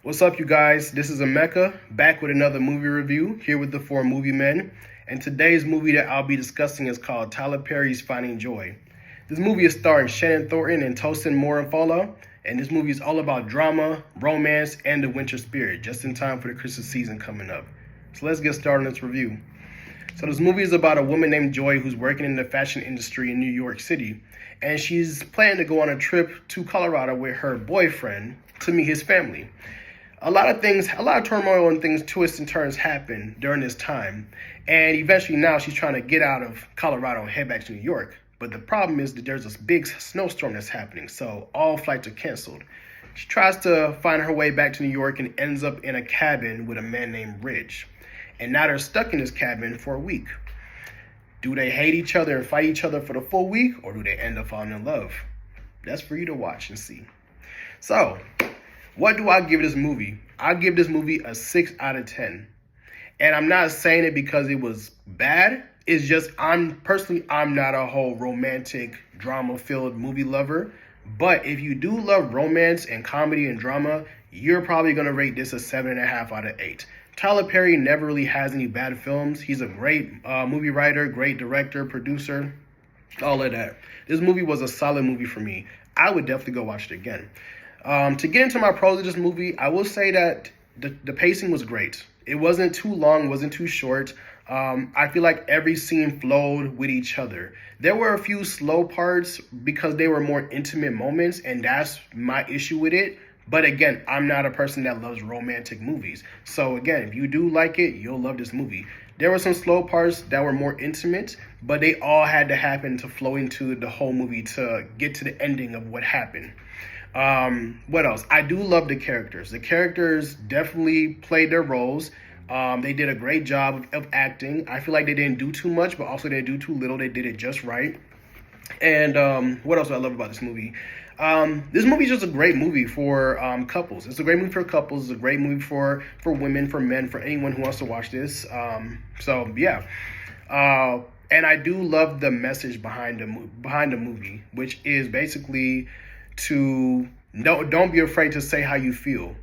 What's up, you guys? This is Emeka, back with another movie review, here with the four movie men. And today's movie that I'll be discussing is called Tyler Perry's Finding Joy. This movie is starring Shannon Thornton and Tosin Moronfala, and this movie is all about drama, romance, and the winter spirit, just in time for the Christmas season coming up. So let's get started on this review. So this movie is about a woman named Joy who's working in the fashion industry in New York City, and she's planning to go on a trip to Colorado with her boyfriend to meet his family. A lot of turmoil and things, twists and turns happen during this time. And eventually now she's trying to get out of Colorado and head back to New York. But the problem is that there's this big snowstorm that's happening, so all flights are canceled. She tries to find her way back to New York and ends up in a cabin with a man named Ridge. And now they're stuck in this cabin for a week. Do they hate each other and fight each other for the full week, or do they end up falling in love? That's for you to watch and see. So, what do I give this movie? I give this movie a 6 out of 10. And I'm not saying it because it was bad. It's just I'm not a whole romantic, drama-filled movie lover. But if you do love romance and comedy and drama, you're probably going to rate this a 7.5 out of 8. Tyler Perry never really has any bad films. He's a great movie writer, great director, producer, all of that. This movie was a solid movie for me. I would definitely go watch it again. To get into my pros of this movie, I will say that the pacing was great. It wasn't too long, wasn't too short. I feel like every scene flowed with each other. There were a few slow parts because they were more intimate moments, and that's my issue with it. But again, I'm not a person that loves romantic movies. So again, if you do like it, you'll love this movie. There were some slow parts that were more intimate, but they all had to happen to flow into the whole movie to get to the ending of what happened. What else? I do love the characters. The characters definitely played their roles. They did a great job of acting. I feel like they didn't do too much, but also they didn't do too little. They did it just right. And what else do I love about this movie? This movie is just a great movie for couples. It's a great movie for couples. It's a great movie for women, for men, for anyone who wants to watch this. So yeah. And I do love the message behind the movie, which is basically to don't be afraid to say how you feel.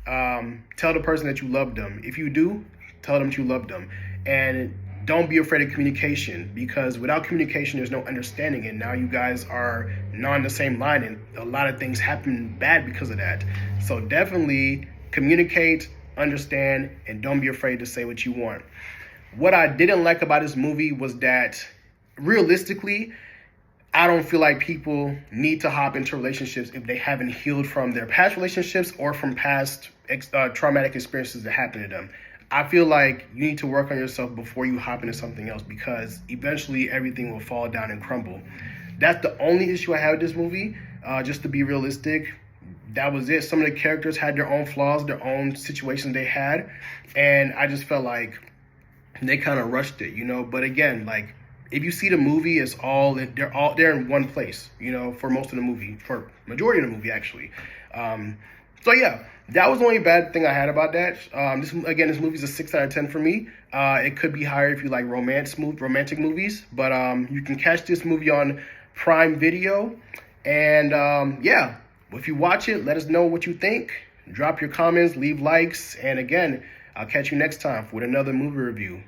Tell the person that you love them. If you do, tell them that you love them. And don't be afraid of communication, because without communication, there's no understanding. And now you guys are not on the same line, and a lot of things happen bad because of that. So definitely communicate, understand, and don't be afraid to say what you want. What I didn't like about this movie was that realistically, I don't feel like people need to hop into relationships if they haven't healed from their past relationships or from past traumatic experiences that happened to them. I feel like you need to work on yourself before you hop into something else, because eventually everything will fall down and crumble. That's the only issue I have with this movie, just to be realistic. That was it. Some of the characters had their own flaws, their own situations they had, and I just felt like they kind of rushed it, But again, like, if you see the movie, they're in one place, for most of the movie, for majority of the movie actually. So yeah, that was the only bad thing I had about that. This movie's a 6 out of 10 for me. It could be higher if you like romantic movies, but you can catch this movie on Prime Video. And yeah, if you watch it, let us know what you think. Drop your comments, leave likes, and again, I'll catch you next time with another movie review.